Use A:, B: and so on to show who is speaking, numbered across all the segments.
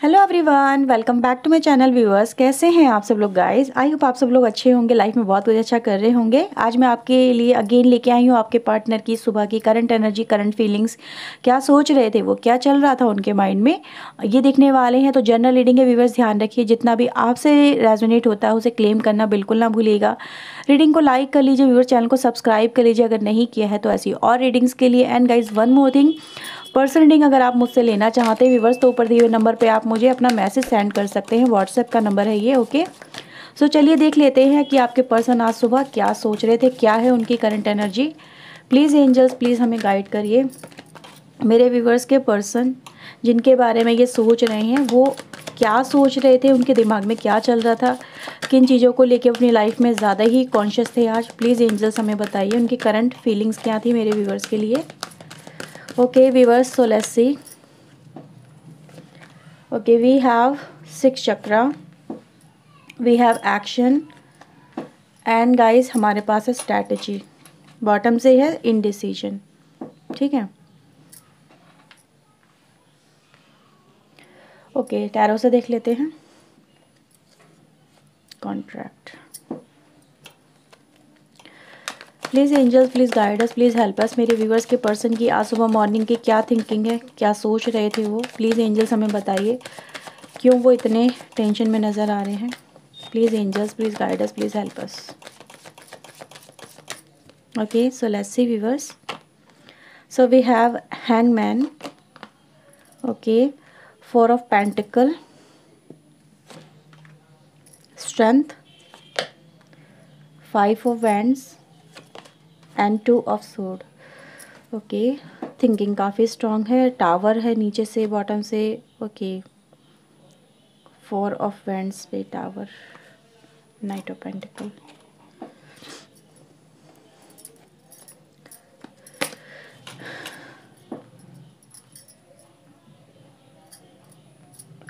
A: Hello everyone, welcome back to my channel viewers. कैसे हैं आप सब लोग गाइस? आई होप आप सब लोग अच्छे होंगे, लाइफ में बहुत कुछ अच्छा कर रहे होंगे। आज मैं आपके लिए अगेन लेके आई हूँ आपके पार्टनर की सुबह की करंट एनर्जी, करंट फीलिंग्स। क्या सोच रहे थे वो, क्या चल रहा था उनके माइंड में, ये देखने वाले हैं। तो जनरल रीडिंग है व्यूअर्स, ध्यान रखिए जितना भी आपसे रेजोनेट होता है उसे क्लेम करना बिल्कुल ना भूलिएगा। रीडिंग को लाइक कर लीजिए व्यूअर्स, चैनल को सब्सक्राइब कर लीजिए अगर नहीं किया है तो, ऐसी और रीडिंग्स के लिए। And guys one more thing, personal reading अगर आप मुझसे लेना चाहते हैं व्यूअर्स तो ऊपर दिए हुए नंबर पे आप मुझे अपना मैसेज सेंड कर सकते हैं। व्हाट्सएप का नंबर है ये, ओके। सो चलिए देख लेते हैं कि आपके पर्सन आज सुबह क्या सोच रहे थे, क्या है उनकी current energy. Please angels, please हमें गाइड करिए। मेरे व्यूअर्स के पर्सन जिनके बारे में ये सोच रहे हैं वो क्या सोच रहे थे, उनके दिमाग में क्या चल रहा था, किन चीज़ों को लेके अपनी लाइफ में ज़्यादा ही कॉन्शियस थे आज। प्लीज़ एंजल्स हमें बताइए उनकी करंट फीलिंग्स क्या थी मेरे व्यूअर्स के लिए। Okay viewers, so let's see. Okay, we have 6 chakra, we have action and guys हमारे पास है strategy, बॉटम से है indecision। ठीक है, ओके टैरो से देख लेते हैं। Contract, please angels please guide us, please help us. मेरे व्यूअर्स के पर्सन की आज सुबह मॉर्निंग की क्या थिंकिंग है, क्या सोच रहे थे वो। प्लीज़ एंजल्स हमें बताइए क्यों वो इतने टेंशन में नज़र आ रहे हैं। Please angels please guide us, please help us. Okay so let's see viewers. So we have hangman, okay, 4 of pentacle, strength, 5 of wands and 2 of sword. Okay, thinking काफ़ी स्ट्रॉन्ग है। टावर है नीचे से बॉटम से, okay. 4 of wands पे tower, knight of pentacle.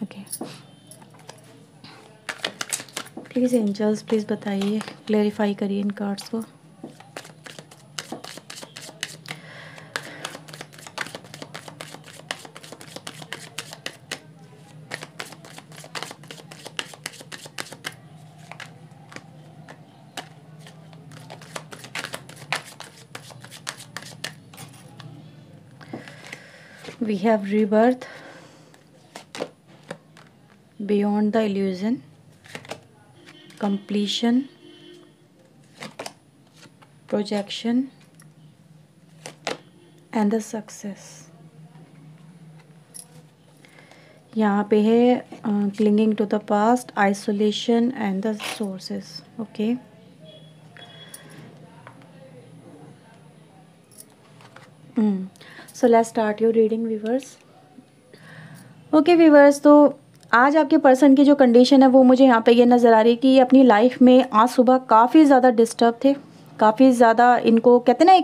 A: Okay please angels please बताइए, clarify करिए इन कार्ड्स को। We have rebirth, beyond the illusion, completion, projection and the success। यहाँ पे है clinging to the past, isolation and the sources। okay, so let's start your reading viewers। Okay viewers, तो आज आपके पर्सन की जो कंडीशन है वो मुझे यहाँ पे ये नज़र आ रही है कि ये अपनी लाइफ में आज सुबह काफ़ी ज़्यादा डिस्टर्ब थे। काफ़ी ज़्यादा इनको कहते हैं ना,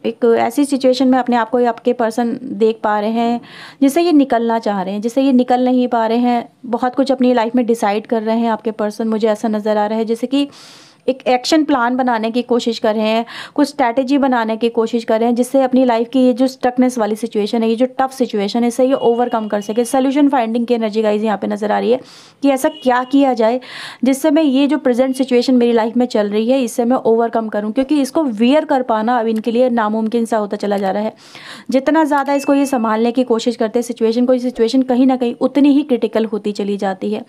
A: एक ऐसी सिचुएशन में अपने आप को आपके पर्सन देख पा रहे हैं जिससे ये निकलना चाह रहे हैं, जिससे ये निकल नहीं पा रहे हैं। बहुत कुछ अपनी लाइफ में डिसाइड कर रहे हैं आपके पर्सन, मुझे ऐसा नज़र आ रहा है जैसे कि एक एक्शन प्लान बनाने की कोशिश कर रहे हैं, कुछ स्ट्रैटेजी बनाने की कोशिश कर रहे हैं जिससे अपनी लाइफ की ये जो स्टकनेस वाली सिचुएशन है, ये जो टफ सिचुएशन है, इससे ये ओवरकम कर सके। सोल्यूशन फाइंडिंग की एनर्जी गाइस यहाँ पे नज़र आ रही है कि ऐसा क्या किया जाए जिससे मैं ये जो प्रेजेंट सिचुएशन मेरी लाइफ में चल रही है इससे मैं ओवरकम करूँ, क्योंकि इसको वियर कर पाना अब इनके लिए नामुमकिन सा होता चला जा रहा है। जितना ज़्यादा इसको ये संभालने की कोशिश करते हैं सिचुएशन को, ये सिचुएशन कहीं ना कहीं उतनी ही क्रिटिकल होती चली जाती है।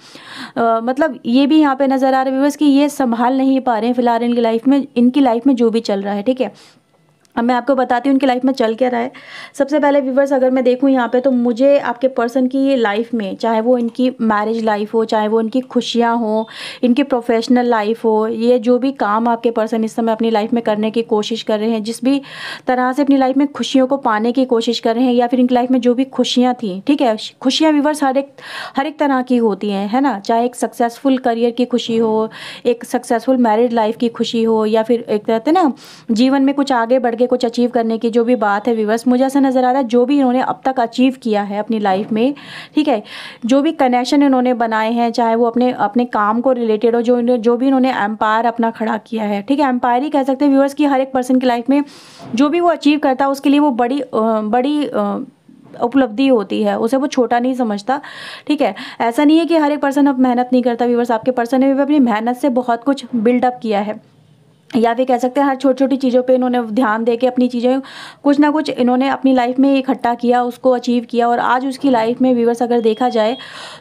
A: मतलब ये भी यहाँ पे नज़र आ रहा है व्यूअर्स कि ये संभाल नहीं पा रहे हैं फिलहाल इनकी लाइफ में जो भी चल रहा है। ठीक है, अब मैं आपको बताती हूँ उनकी लाइफ में चल क्या रहा है। सबसे पहले व्यूवर्स अगर मैं देखूँ यहाँ पे, तो मुझे आपके पर्सन की लाइफ में, चाहे वो इनकी मैरिज लाइफ हो, चाहे वो इनकी खुशियाँ हो, इनकी प्रोफेशनल लाइफ हो, ये जो भी काम आपके पर्सन इस समय अपनी लाइफ में करने की कोशिश कर रहे हैं, जिस भी तरह से अपनी लाइफ में खुशियों को पाने की कोशिश कर रहे हैं, या फिर इनकी लाइफ में जो भी खुशियाँ थी, ठीक है, खुशियाँ व्यूवर्स हर एक तरह की होती हैं, है ना। चाहे एक सक्सेसफुल करियर की खुशी हो, एक सक्सेसफुल मैरिड लाइफ की खुशी हो, या फिर एक कहते हैं ना जीवन में कुछ आगे बढ़ के कुछ अचीव करने की जो भी बात है व्यूअर्स, मुझे ऐसा नज़र आ रहा है जो भी इन्होंने अब तक अचीव किया है अपनी लाइफ में, ठीक है, जो भी कनेक्शन इन्होंने बनाए हैं, चाहे वो अपने काम को रिलेटेड हो, जो भी इन्होंने एम्पायर अपना खड़ा किया है, ठीक है, एम्पायर ही कह सकते हैं व्यूअर्स की। हर एक पर्सन की लाइफ में जो भी वो अचीव करता है उसके लिए वो बड़ी उपलब्धि होती है, उसे वो छोटा नहीं समझता, ठीक है। ऐसा नहीं है कि हर एक पर्सन अब मेहनत नहीं करता व्यूअर्स, आपके पर्सन ने भी अपनी मेहनत से बहुत कुछ बिल्डअप किया है, या फिर कह सकते हैं हर छोटी छोटी चीज़ों पे इन्होंने ध्यान दे के अपनी चीज़ें कुछ ना कुछ इन्होंने अपनी लाइफ में इकट्ठा किया, उसको अचीव किया, और आज उसकी लाइफ में व्यूअर्स अगर देखा जाए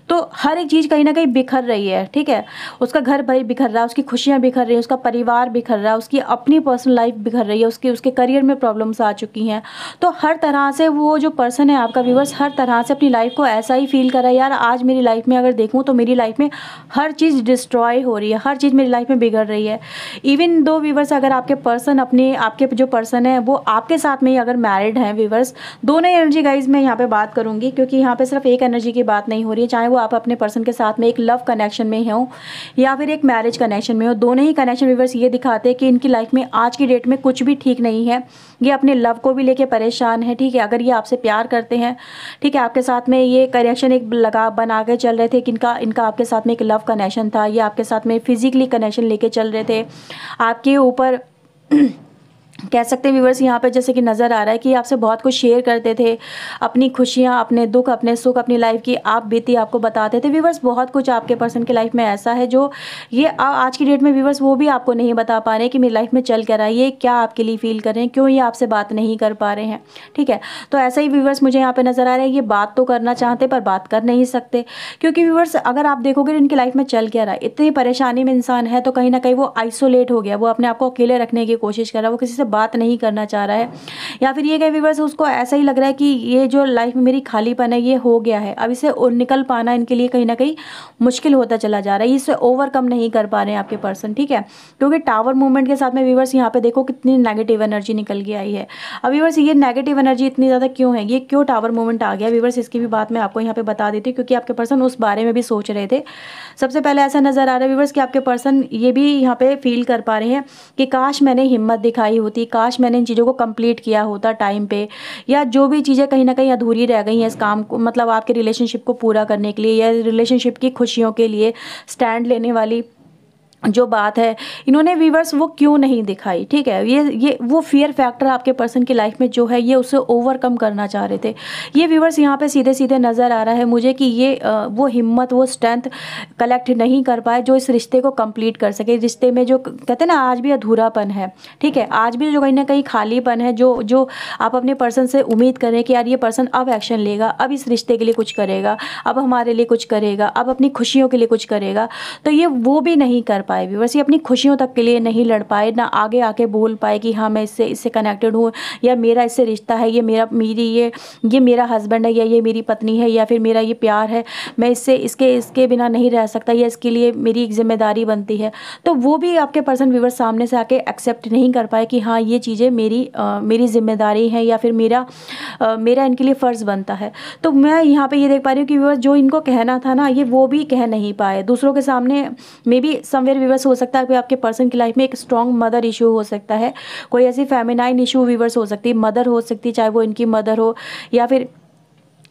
A: तो हर एक चीज़ कहीं ना कहीं बिखर रही है, ठीक है। उसका घर भाई बिखर रहा है, उसकी खुशियाँ बिखर रही हैं, उसका परिवार बिखर रहा है, उसकी अपनी पर्सनल लाइफ बिखर रही है, उसके करियर में प्रॉब्लम्स आ चुकी हैं। तो हर तरह से वो जो पर्सन है आपका व्यूअर्स, हर तरह से अपनी लाइफ को ऐसा ही फील कर रहा है, यार आज मेरी लाइफ में अगर देखूँ तो मेरी लाइफ में हर चीज़ डिस्ट्रॉय हो रही है, हर चीज़ मेरी लाइफ में बिगड़ रही है। इवन दो व्यूवर्स, अगर आपके पर्सन आपके जो पर्सन है वो आपके साथ में ही अगर मैरिड हैं व्यूवर्स, दोनों एनर्जी गाइज मैं यहाँ पे बात करूँगी, क्योंकि यहाँ पे सिर्फ एक एनर्जी की बात नहीं हो रही है, चाहे वो आप अपने पर्सन के साथ में एक लव कनेक्शन में हो या फिर एक मैरिज कनेक्शन में हो, दोनों ही कनेक्शन व्यूवर्स ये दिखाते हैं कि इनकी लाइफ में आज की डेट में कुछ भी ठीक नहीं है। ये अपने लव को भी लेके परेशान है, ठीक है। अगर ये आपसे प्यार करते हैं, ठीक है, आपके साथ में ये कनेक्शन एक लगा बना के चल रहे थे कि इनका आपके साथ में एक लव कनेक्शन था, ये आपके साथ में फिजिकली कनेक्शन लेके चल रहे थे, आपके ऊपर कह सकते हैं व्यूवर्स यहाँ पे जैसे कि नज़र आ रहा है कि आपसे बहुत कुछ शेयर करते थे, अपनी खुशियाँ, अपने दुख, अपने सुख, अपनी लाइफ की आप बीती आपको बताते थे व्यूवर्स। बहुत कुछ आपके पर्सन की लाइफ में ऐसा है जो ये आज की डेट में व्यूवर्स वो भी आपको नहीं बता पा रहे हैं कि मेरी लाइफ में चल क्या रहा है, ये क्या आपके लिए फील कर रहे हैं, क्यों ये आपसे बात नहीं कर पा रहे हैं, ठीक है। तो ऐसा ही व्यूवर्स मुझे यहाँ पर नज़र आ रहा है, ये बात तो करना चाहते पर बात कर नहीं सकते, क्योंकि व्यूवर्स अगर आप देखोगे इनकी लाइफ में चल क्या रहा है, इतनी परेशानी में इंसान है तो कहीं ना कहीं वो आइसोलेट हो गया, वो अपने आप को अकेले रखने की कोशिश कर रहा है, वो किसी से बात नहीं करना चाह रहा है, या फिर ये कई व्यूवर्स उसको ऐसा ही लग रहा है कि ये जो लाइफ में मेरी खालीपन है ये हो गया है, अब इसे निकल पाना इनके लिए कहीं ना कहीं मुश्किल होता चला जा रहा है, इसे ओवरकम नहीं कर पा रहे हैं आपके पर्सन, ठीक है। क्योंकि टावर मूवमेंट के साथ में व्यूवर्स यहाँ पे देखो कितनी नेगेटिव एनर्जी निकल के आई है। अब व्यूवर्स ये नेगेटिव एनर्जी इतनी ज़्यादा क्यों है, ये क्यों टावर मूवमेंट आ गया व्यूवर्स, इसकी भी बात मैं आपको यहाँ पे बता देती हूँ, क्योंकि आपके पर्सन उस बारे में भी सोच रहे थे। सबसे पहले ऐसा नज़र आ रहा है व्यूवर्स कि आपके पर्सन ये भी यहाँ पे फील कर पा रहे हैं कि काश मैंने हिम्मत दिखाई होती, काश मैंने इन चीज़ों को कंप्लीट किया होता टाइम पे, या जो भी चीज़ें कहीं ना कहीं अधूरी रह गई हैं इस काम को, मतलब आपके रिलेशनशिप को पूरा करने के लिए या रिलेशनशिप की खुशियों के लिए स्टैंड लेने वाली जो बात है, इन्होंने व्यूवर्स वो क्यों नहीं दिखाई, ठीक है। ये वो फियर फैक्टर आपके पर्सन की लाइफ में जो है ये उसे ओवरकम करना चाह रहे थे। ये व्यूवर्स यहाँ पे सीधे सीधे नज़र आ रहा है मुझे कि ये वो हिम्मत, वो स्ट्रेंथ कलेक्ट नहीं कर पाए जो इस रिश्ते को कंप्लीट कर सके। रिश्ते में जो कहते हैं ना आज भी अधूरापन है, ठीक है, आज भी जो कहीं ना कहीं खालीपन है, जो आप अपने पर्सन से उम्मीद करें कि यार ये पर्सन अब एक्शन लेगा, अब इस रिश्ते के लिए कुछ करेगा, अब हमारे लिए कुछ करेगा, अब अपनी खुशियों के लिए कुछ करेगा, तो ये वो भी नहीं कर पाए व्यूअर्स। ये अपनी खुशियों तक के लिए नहीं लड़ पाए, ना आगे आके बोल पाए कि हाँ मैं इससे कनेक्टेड हूँ, या मेरा इससे रिश्ता है, ये मेरा हस्बैंड है, या ये मेरी पत्नी है, या फिर मेरा ये प्यार है, मैं इसके बिना नहीं रह सकता, या इसके लिए मेरी एक जिम्मेदारी बनती है। तो वो भी आपके पर्सन व्यूअर्स सामने से आके एक्सेप्ट नहीं कर पाए कि हाँ ये चीज़ें मेरी जिम्मेदारी है, या फिर मेरा इनके लिए फ़र्ज़ बनता है। तो मैं यहाँ पे ये देख पा रही हूँ कि व्यूअर्स जो इनको कहना था ना ये वो भी कह नहीं पाए दूसरों के सामने। मे बी समवेयर व्यूअर्स हो सकता है कि आपके पर्सन की लाइफ में एक स्ट्रॉन्ग मदर इशू हो सकता है, कोई ऐसी फेमिनाइन इशू व्यूअर्स हो सकती है, मदर हो सकती है, चाहे वो इनकी मदर हो या फिर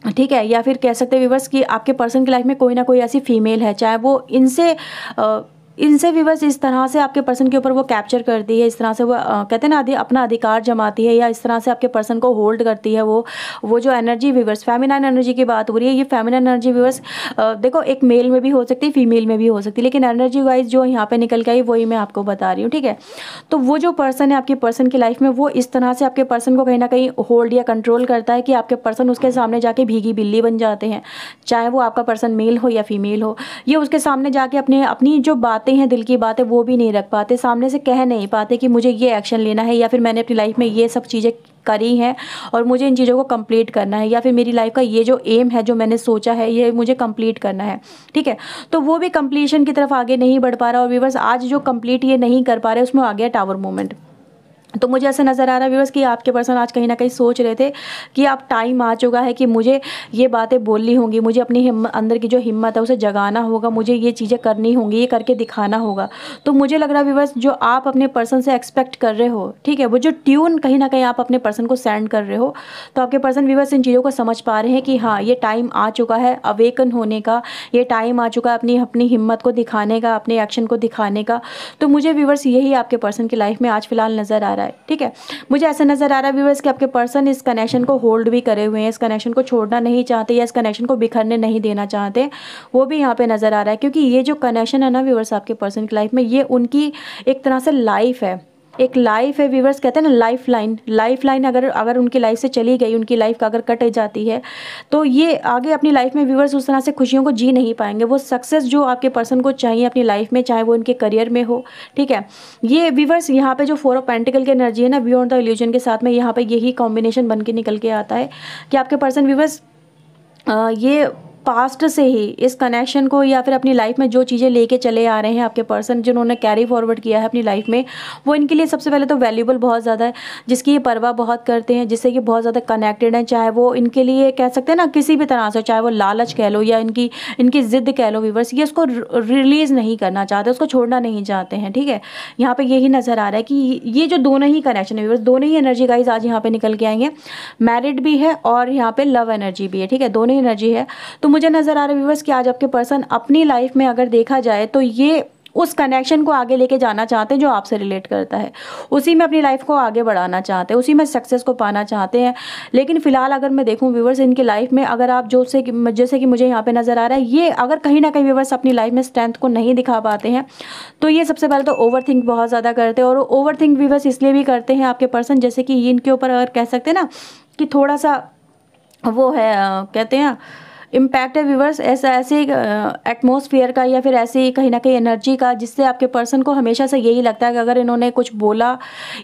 A: ठीक है, या फिर कह सकते हैं व्यूअर्स कि आपके पर्सन की लाइफ में कोई ना कोई ऐसी फीमेल है, चाहे वो इनसे व्यूअर्स इस तरह से आपके पर्सन के ऊपर वो कैप्चर करती है, इस तरह से वो कहते हैं ना अपना अधिकार जमाती है, या इस तरह से आपके पर्सन को होल्ड करती है। वो जो एनर्जी व्यूअर्स, फेमिनाइन एनर्जी की बात हो रही है, ये फेमिनाइन एनर्जी व्यूअर्स देखो एक मेल में भी हो सकती है, फीमेल में भी हो सकती है, लेकिन एनर्जी वाइज जो यहाँ पे निकल के आई वही मैं आपको बता रही हूँ, ठीक है। तो वो जो पर्सन है आपके पर्सन की लाइफ में, वो इस तरह से आपके पर्सन को कहीं ना कहीं होल्ड या कंट्रोल करता है कि आपके पर्सन उसके सामने जाके भीगी बिल्ली बन जाते हैं, चाहे वो आपका पर्सन मेल हो या फीमेल हो। ये उसके सामने जाके अपनी जो बातें हैं, दिल की बातें, वो भी नहीं रख पाते, सामने से कह नहीं पाते कि मुझे ये एक्शन लेना है, या फिर मैंने अपनी लाइफ में ये सब चीज़ें करी हैं और मुझे इन चीज़ों को कंप्लीट करना है, या फिर मेरी लाइफ का ये जो एम है, जो मैंने सोचा है, ये मुझे कंप्लीट करना है, ठीक है। तो वो भी कंप्लीशन की तरफ आगे नहीं बढ़ पा रहा, और व्यूअर्स आज जो कंप्लीट ये नहीं कर पा रहे उसमें आ गया टावर मूवमेंट। तो मुझे ऐसा नज़र आ रहा है व्यूअर्स कि आपके पर्सन आज कहीं ना कहीं सोच रहे थे कि अब टाइम आ चुका है कि मुझे ये बातें बोलनी होंगी, मुझे अपनी अंदर की जो हिम्मत है उसे जगाना होगा, मुझे ये चीज़ें करनी होंगी, ये करके दिखाना होगा। तो मुझे लग रहा है व्यूअर्स जो आप अपने पर्सन से एक्सपेक्ट कर रहे हो, ठीक है, वो जो ट्यून कहीं ना कहीं आप अपने पर्सन को सेंड कर रहे हो, तो आपके पर्सन व्यूअर्स इन चीज़ों को समझ पा रहे हैं कि हाँ ये टाइम आ चुका है अवेकन होने का, ये टाइम आ चुका है अपनी हिम्मत को दिखाने का, अपने एक्शन को दिखाने का। तो मुझे व्यूअर्स यही आपके पर्सन की लाइफ में आज फिलहाल नज़र आ रहा है। रहा है, ठीक है। मुझे ऐसा नज़र आ रहा है व्यूअर्स कि आपके पर्सन इस कनेक्शन को होल्ड भी करे हुए हैं, इस कनेक्शन को छोड़ना नहीं चाहते या इस कनेक्शन को बिखरने नहीं देना चाहते, वो भी यहाँ पे नज़र आ रहा है। क्योंकि ये जो कनेक्शन है ना व्यूअर्स आपके पर्सन की लाइफ में, ये उनकी एक तरह से लाइफ है, एक लाइफ है व्यूअर्स। कहते हैं ना लाइफ लाइन अगर उनकी लाइफ से चली गई, उनकी लाइफ अगर कट जाती है, तो ये आगे अपनी लाइफ में व्यूअर्स उस तरह से खुशियों को जी नहीं पाएंगे। वो सक्सेस जो आपके पर्सन को चाहिए अपनी लाइफ में, चाहे वो उनके करियर में हो, ठीक है। ये व्यूअर्स यहाँ पे जो 4 ऑफ पेंटिकल की एनर्जी है ना, बियॉन्ड द इल्यूजन के साथ में यहाँ पे यही कॉम्बिनेशन बन के निकल के आता है कि आपके पर्सन व्यूअर्स ये पास्ट से ही इस कनेक्शन को या फिर अपनी लाइफ में जो चीज़ें लेके चले आ रहे हैं आपके पर्सन, जिन्होंने कैरी फॉरवर्ड किया है अपनी लाइफ में, वो इनके लिए सबसे पहले तो वैल्यूबल बहुत ज़्यादा है, जिसकी ये परवाह बहुत करते हैं, जिससे ये बहुत ज़्यादा कनेक्टेड हैं। चाहे वो इनके लिए कह सकते हैं ना किसी भी तरह से, चाहे वो लालच कह लो या इनकी ज़िद्द कह लो व्यूअर्स, ये उसको रिलीज़ नहीं करना चाहते, उसको छोड़ना नहीं चाहते हैं, ठीक है। यहाँ पर यही नज़र आ रहा है कि ये जो दोनों ही कनेक्शन है व्यूअर्स, दोनों ही एनर्जी गाइस आज यहाँ पर निकल के आएंगे। मैरिड भी है और यहाँ पर लव एनर्जी भी है, ठीक है, दोनों ही एनर्जी है। तो मुझे नज़र आ रहा है कि आज आपके पर्सन अपनी लाइफ में अगर देखा जाए तो ये उस कनेक्शन को आगे लेके जाना चाहते हैं जो आपसे रिलेट करता है, उसी में अपनी लाइफ को आगे बढ़ाना चाहते हैं, उसी में सक्सेस को पाना चाहते हैं। लेकिन फिलहाल अगर मैं देखूं व्यूवर्स इनकी लाइफ में, अगर आप जैसे कि मुझे यहाँ पे नज़र आ रहा है, ये अगर कहीं ना कहीं व्यूवर्स अपनी लाइफ में स्ट्रेंथ को नहीं दिखा पाते हैं, तो ये सबसे पहले तो ओवर थिंक बहुत ज़्यादा करते हैं। और ओवर थिंक व्यूवर्स इसलिए भी करते हैं आपके पर्सन, जैसे कि इनके ऊपर अगर कह सकते हैं ना कि थोड़ा सा वो है, कहते हैं इम्पैक्ट है व्यूवर्स, ऐसे एटमॉस्फेयर का या फिर ऐसी कहीं ना कहीं एनर्जी का, जिससे आपके पर्सन को हमेशा से यही लगता है कि अगर इन्होंने कुछ बोला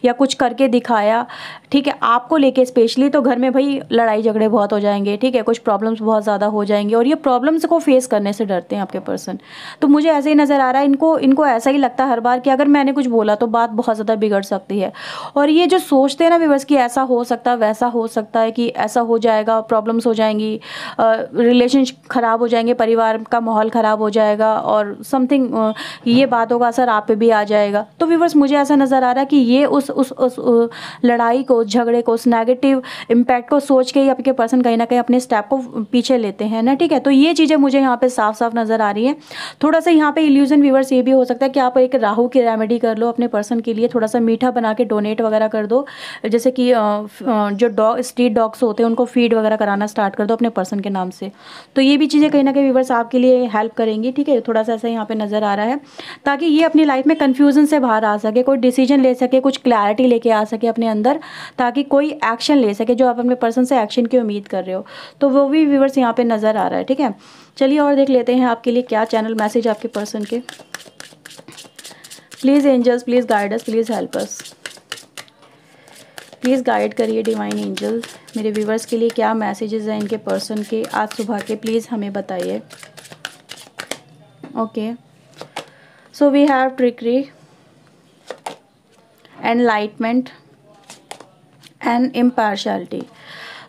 A: या कुछ करके दिखाया, ठीक है, आपको लेके स्पेशली, तो घर में भाई लड़ाई झगड़े बहुत हो जाएंगे, ठीक है, कुछ प्रॉब्लम्स बहुत ज़्यादा हो जाएंगे। और ये प्रॉब्लम्स को फेस करने से डरते हैं आपके पर्सन। तो मुझे ऐसे ही नज़र आ रहा है, इनको ऐसा ही लगता है हर बार कि अगर मैंने कुछ बोला तो बात बहुत ज़्यादा बिगड़ सकती है। और ये जो सोचते हैं ना व्यूवर्स कि ऐसा हो सकता है, वैसा हो सकता है, कि ऐसा हो जाएगा, प्रॉब्लम्स हो जाएंगी, रिलेशनशिप ख़राब हो जाएंगे, परिवार का माहौल ख़राब हो जाएगा और समथिंग ये बातों का असर आप पे भी आ जाएगा। तो व्यूअर्स मुझे ऐसा नज़र आ रहा है कि ये उस लड़ाई को, झगड़े को, उस नेगेटिव इम्पैक्ट को सोच के ही आपके पर्सन कहीं ना कहीं अपने स्टेप को पीछे लेते हैं ना, ठीक है। तो ये चीज़ें मुझे यहाँ पे साफ साफ नज़र आ रही हैं। थोड़ा सा यहाँ पे इल्यूजन व्यूअर्स ये भी हो सकता है कि आप एक राहु की रेमेडी कर लो अपने पर्सन के लिए, थोड़ा सा मीठा बना के डोनेट वगैरह कर दो, जैसे कि जो स्ट्रीट डॉग्स होते हैं उनको फीड वगैरह कराना स्टार्ट कर दो अपने पर्सन के नाम से। तो ये भी चीज़ें कहीं ना कहीं व्यूअर्स आपके लिए हेल्प करेंगी, ठीक है। थोड़ा सा ऐसा यहाँ पे नज़र आ रहा है, ताकि ये अपनी लाइफ में कन्फ्यूजन से बाहर आ सके, कोई डिसीजन ले सके, कुछ क्लैरिटी लेके आ सके अपने अंदर, ताकि कोई एक्शन ले सके जो आप अपने पर्सन से एक्शन की उम्मीद कर रहे हो। तो वो भी व्यूअर्स यहाँ पे नज़र आ रहा है, ठीक है। चलिए और देख लेते हैं आपके लिए क्या चैनल मैसेज आपके पर्सन के। Please angels, please guide us, please help us, please guide करिए डिवाइन एंजल, मेरे व्यूवर्स के लिए क्या मैसेजेस हैं इनके पर्सन के आज सुबह के, प्लीज़ हमें बताइए। Okay, so we have trickery, enlightenment and impartiality.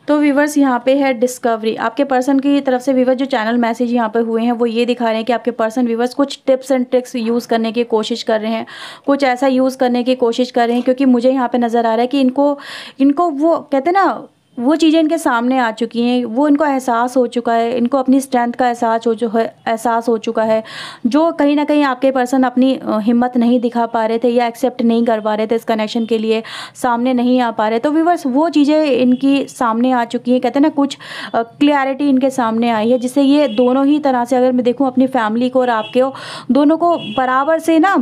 A: तो व्यूवर्स यहाँ पे है डिस्कवरी। आपके पर्सन की तरफ से व्यूवर्स जो चैनल मैसेज यहाँ पे हुए हैं वो ये दिखा रहे हैं कि आपके पर्सन व्यूवर्स कुछ टिप्स एंड ट्रिक्स यूज़ करने की कोशिश कर रहे हैं, कुछ ऐसा यूज़ करने की कोशिश कर रहे हैं, क्योंकि मुझे यहाँ पे नज़र आ रहा है कि इनको वो कहते हैं ना, वो चीज़ें इनके सामने आ चुकी हैं, वो इनको एहसास हो चुका है, इनको अपनी स्ट्रेंथ का एहसास हो चुका है, जो कहीं ना कहीं आपके पर्सन अपनी हिम्मत नहीं दिखा पा रहे थे या एक्सेप्ट नहीं कर पा रहे थे, इस कनेक्शन के लिए सामने नहीं आ पा रहे। तो व्यूअर्स वो चीज़ें इनकी सामने आ चुकी हैं, कहते हैं ना कुछ क्लैरिटी इनके सामने आई है, जिससे ये दोनों ही तरह से, अगर मैं देखूँ अपनी फैमिली को और आपके दोनों को बराबर से ना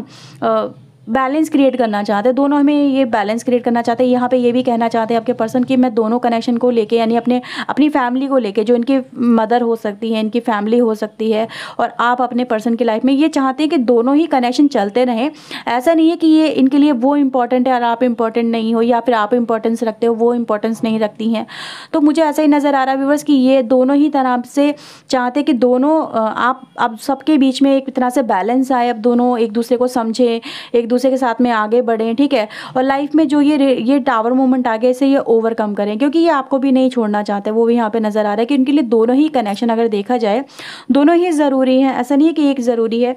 A: बैलेंस क्रिएट करना चाहते हैं, दोनों में ये बैलेंस क्रिएट करना चाहते हैं। यहाँ पे ये भी कहना चाहते हैं आपके पर्सन कि मैं दोनों कनेक्शन को लेके, यानी अपनी फैमिली को लेके, जो इनकी मदर हो सकती है, इनकी फैमिली हो सकती है, और आप अपने पर्सन की लाइफ में, ये चाहते हैं कि दोनों ही कनेक्शन चलते रहें। ऐसा नहीं है कि ये इनके लिए वो इम्पॉर्टेंट है और आप इम्पॉर्टेंट नहीं हो, या फिर आप इम्पॉर्टेंस रखते हो, वो इम्पॉर्टेंस नहीं रखती हैं। तो मुझे ऐसा ही नज़र आ रहा है व्यूअर्स कि ये दोनों ही तरह से चाहते कि दोनों आप अब सबके बीच में एक तरह से बैलेंस आए, अब दोनों एक दूसरे को समझें, एक दूसरे के साथ में आगे बढ़ें, ठीक है। और लाइफ में जो ये टावर मोमेंट आ गए, इसे ये ओवरकम करें, क्योंकि ये आपको भी नहीं छोड़ना चाहते। वो भी यहाँ पे नज़र आ रहा है कि उनके लिए दोनों ही कनेक्शन अगर देखा जाए, दोनों ही ज़रूरी हैं, ऐसा नहीं है कि एक ज़रूरी है।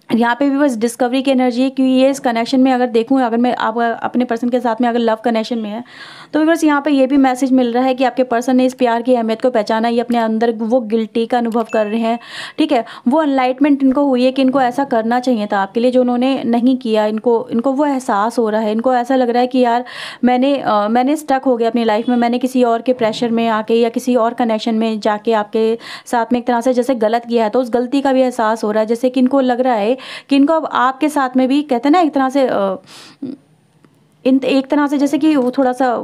A: यहाँ पे भी बस डिस्कवरी की एनर्जी है, क्योंकि ये इस कनेक्शन में अगर देखूँ, अगर मैं आप अपने पर्सन के साथ में अगर लव कनेक्शन में है, तो बस यहाँ पे ये भी मैसेज मिल रहा है कि आपके पर्सन ने इस प्यार की अहमियत को पहचाना, ये अपने अंदर वो गिल्टी का अनुभव कर रहे हैं, ठीक है। वो एनलाइटमेंट इनको हुई है कि इनको ऐसा करना चाहिए था आपके लिए, जो उन्होंने नहीं किया। इनको इनको वो एहसास हो रहा है, इनको ऐसा लग रहा है कि यार मैंने स्टक हो गया अपनी लाइफ में, मैंने किसी और के प्रेशर में आके या किसी और कनेक्शन में जाके आपके साथ में एक तरह से जैसे गलत किया है, तो उस गलती का भी एहसास हो रहा है। जैसे कि इनको लग रहा है कि इनको अब आपके साथ में भी कहते हैं ना एक तरह से इन एक तरह से जैसे कि वो थोड़ा सा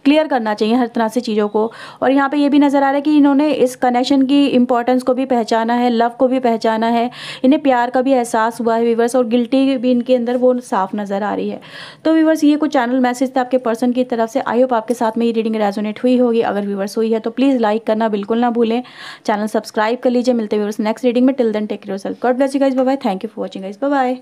A: क्लियर करना चाहिए हर तरह से चीज़ों को। और यहाँ पे ये भी नज़र आ रहा है कि इन्होंने इस कनेक्शन की इंपॉर्टेंस को भी पहचाना है, लव को भी पहचाना है, इन्हें प्यार का भी एहसास हुआ है व्यूवर्स, और गिल्टी भी इनके अंदर वो साफ नज़र आ रही है। तो व्यूवर्स ये कुछ चैनल मैसेज था आपके पर्सन की तरफ से। आई होप आपके साथ में ये रीडिंग रेजोनेट हुई होगी। अगर व्यूवर्स हुई है तो प्लीज़ लाइक करना बिल्कुल ना भूलें, चैनल सब्सक्राइब कर लीजिए। मिलते हैं व्यूवर्स नेक्स्ट रीडिंग में। Till then take care yourself, God bless you guys, bye bye, thank you for watching guys, bye bye.